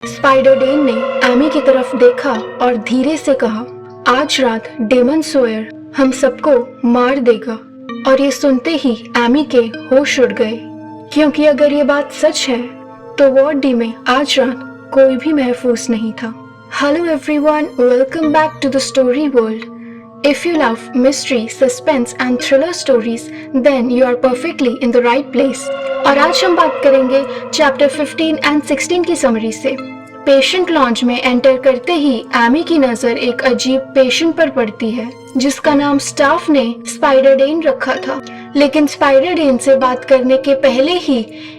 Spider Dane ने Amy की तरफ देखा और धीरे से कहा, आज रात डेमन सोयर हम सबको मार देगा। और ये सुनते ही एमी के होश उड़ गए, क्योंकि अगर ये बात सच है तो वार्ड डी में आज रात कोई भी महफूज नहीं था। Hello everyone, welcome back to the story world. If you love mystery, suspense and thriller stories, then you are perfectly in the right place. और आज हम बात करेंगे चैप्टर 15 एंड 16 की समरी से। पेशेंट लॉन्ज में एंटर करते ही एमी की नजर एक अजीब पेशेंट पर पड़ती है, जिसका नाम स्टाफ ने स्पाइडर डेन रखा था। लेकिन स्पाइडर डेन से बात करने के पहले ही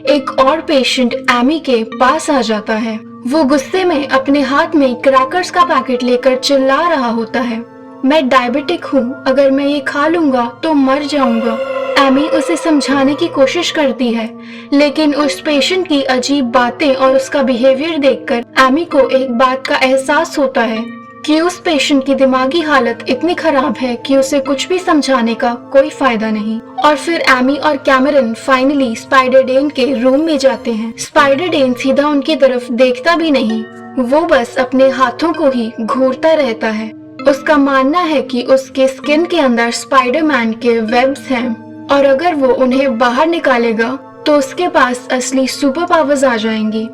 एक और पेशेंट एमी के पास आ जाता है। वो गुस्से में अपने हाथ में क्रैकर्स का पैकेट लेकर चिल्ला रहा होता है, मैं डायबिटिक हूँ, अगर मैं ये खा लूंगा तो मर जाऊंगा। एमी उसे समझाने की कोशिश करती है, लेकिन उस पेशेंट की अजीब बातें और उसका बिहेवियर देखकर एमी को एक बात का एहसास होता है कि उस पेशेंट की दिमागी हालत इतनी खराब है कि उसे कुछ भी समझाने का कोई फायदा नहीं। और फिर एमी और कैमरन फाइनली स्पाइडर डेन के रूम में जाते हैं। स्पाइडर डेन सीधा उनकी तरफ देखता भी नहीं, वो बस अपने हाथों को ही घूरता रहता है। उसका मानना है कि उसके स्किन के अंदर स्पाइडरमैन के वेब्स हैं और अगर वो उन्हें बाहर निकालेगा तो उसके पास असली सुपर पावर्स आ जाएंगी।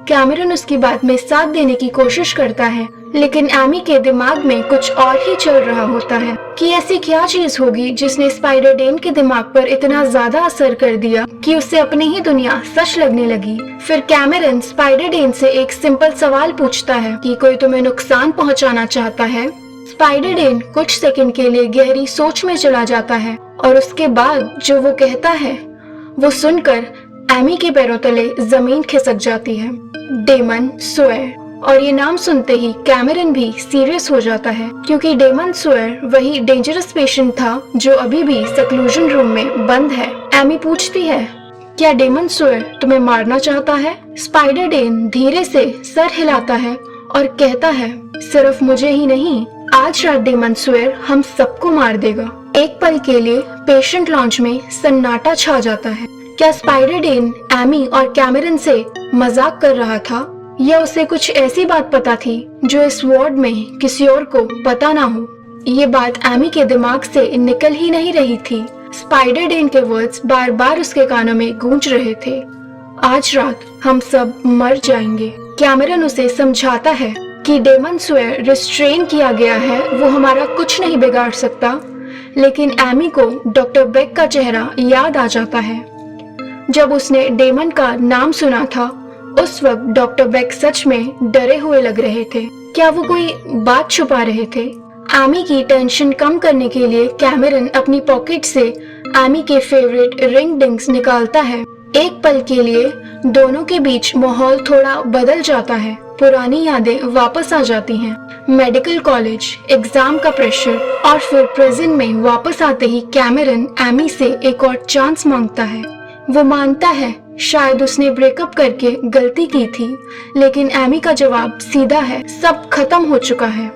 कैमरन उसकी बात में साथ देने की कोशिश करता है, लेकिन एमी के दिमाग में कुछ और ही चल रहा होता है कि ऐसी क्या चीज होगी जिसने स्पाइडर डेन के दिमाग पर इतना ज्यादा असर कर दिया कि उसे अपनी ही दुनिया सच लगने लगी। फिर कैमरन स्पाइडर डेन से एक सिंपल सवाल पूछता है कि कोई तुम्हें नुकसान पहुंचाना चाहता है। स्पाइडर डेन कुछ सेकंड के लिए गहरी सोच में चला जाता है और उसके बाद जो वो कहता है वो सुनकर एमी के पैरों तले जमीन खिसक जाती है। डेमन सोयर। और ये नाम सुनते ही कैमरन भी सीरियस हो जाता है, क्योंकि डेमन सोयर वही डेंजरस पेशेंट था जो अभी भी सेक्लूजन रूम में बंद है। एमी पूछती है, क्या डेमन सोयर तुम्हें मारना चाहता है? स्पाइडर डेन धीरे से सर हिलाता है और कहता है, सिर्फ मुझे ही नहीं, आज रात डेमन सोयर हम सबको मार देगा। एक पल के लिए पेशेंट लॉन्च में सन्नाटा छा जाता है। क्या स्पाइडर डेन एमी और कैमरन से मजाक कर रहा था या उसे कुछ ऐसी बात पता थी जो इस वार्ड में किसी और को पता ना हो? ये बात एमी के दिमाग से निकल ही नहीं रही थी। स्पाइडर डेन के वर्ड्स बार बार उसके कानों में गूंज रहे थे, आज रात हम सब मर जाएंगे। कैमरन उसे समझाता है कि डेमन सोयर रिस्ट्रेन किया गया है, वो हमारा कुछ नहीं बिगाड़ सकता। लेकिन एमी को डॉक्टर बेक का चेहरा याद आ जाता है। जब उसने डेमन का नाम सुना था उस वक्त डॉक्टर बेक सच में डरे हुए लग रहे थे। क्या वो कोई बात छुपा रहे थे? एमी की टेंशन कम करने के लिए कैमरन अपनी पॉकेट से एमी के फेवरेट रिंग डिंग्स निकालता है। एक पल के लिए दोनों के बीच माहौल थोड़ा बदल जाता है, पुरानी यादें वापस आ जाती हैं। मेडिकल कॉलेज, एग्जाम का प्रेशर और फिर प्रेजेंट में वापस आते ही कैमरन एमी से एक और चांस मांगता है। वो मानता है शायद उसने ब्रेकअप करके गलती की थी, लेकिन एमी का जवाब सीधा है, सब खत्म हो चुका है।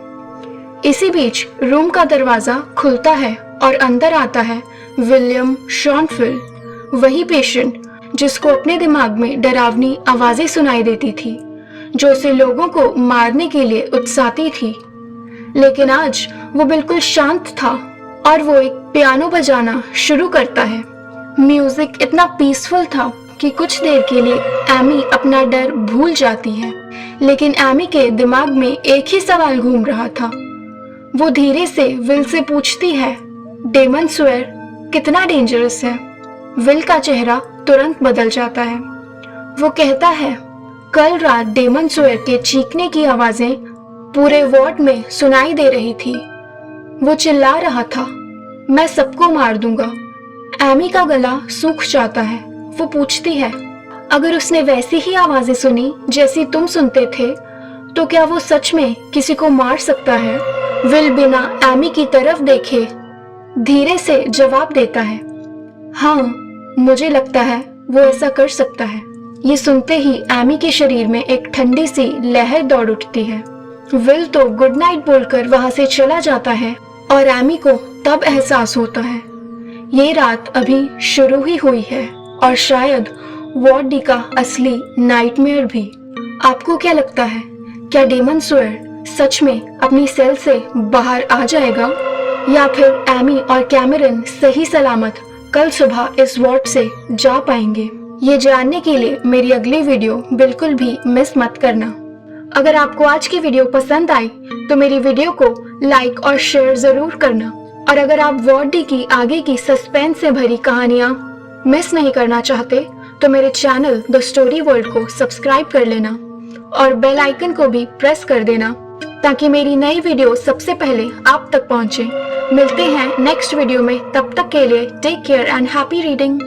इसी बीच रूम का दरवाजा खुलता है और अंदर आता है विलियम शॉनफिल्ड, वही पेशेंट जिसको अपने दिमाग में डरावनी आवाजें सुनाई देती थी, जो उसे लोगों को मारने के लिए उकसाती थी। लेकिन आज वो बिल्कुल शांत था और वो एक पियानो बजाना शुरू करता है। म्यूजिक इतना पीसफुल था कि कुछ देर के लिए एमी अपना डर भूल जाती है। लेकिन एमी के दिमाग में एक ही सवाल घूम रहा था। वो धीरे से विल से पूछती है, डेमन सोयर कितना डेंजरस है? विल का चेहरा तुरंत बदल जाता है। वो कहता है, कल रात डेमन सोयर के चीखने की आवाजें पूरे वार्ड में सुनाई दे रही थी। वो चिल्ला रहा था, मैं सबको मार दूंगा। एमी का गला सूख जाता है। वो पूछती है, अगर उसने वैसी ही आवाजें सुनी जैसी तुम सुनते थे तो क्या वो सच में किसी को मार सकता है? विल बिना एमी की तरफ देखे धीरे से जवाब देता है, हाँ, मुझे लगता है वो ऐसा कर सकता है। ये सुनते ही एमी के शरीर में एक ठंडी सी लहर दौड़ उठती है। विल तो गुड नाइट बोलकर वहां से चला जाता है और एमी को तब एहसास होता है ये रात अभी शुरू ही हुई है और शायद वार्ड डी का असली नाइटमेयर भी। आपको क्या लगता है, क्या डेमन सोयर सच में अपनी सेल से बाहर आ जाएगा, या फिर एमी और कैमरन सही सलामत कल सुबह इस वार्ड से जा पाएंगे? ये जानने के लिए मेरी अगली वीडियो बिल्कुल भी मिस मत करना। अगर आपको आज की वीडियो पसंद आई तो मेरी वीडियो को लाइक और शेयर जरूर करना। और अगर आप वार्ड डी की आगे की सस्पेंस से भरी कहानियां मिस नहीं करना चाहते तो मेरे चैनल द स्टोरी वर्ल्ड को सब्सक्राइब कर लेना और बेल आइकन को भी प्रेस कर देना ताकि मेरी नई वीडियो सबसे पहले आप तक पहुंचे। मिलते हैं नेक्स्ट वीडियो में, तब तक के लिए take care and happy reading.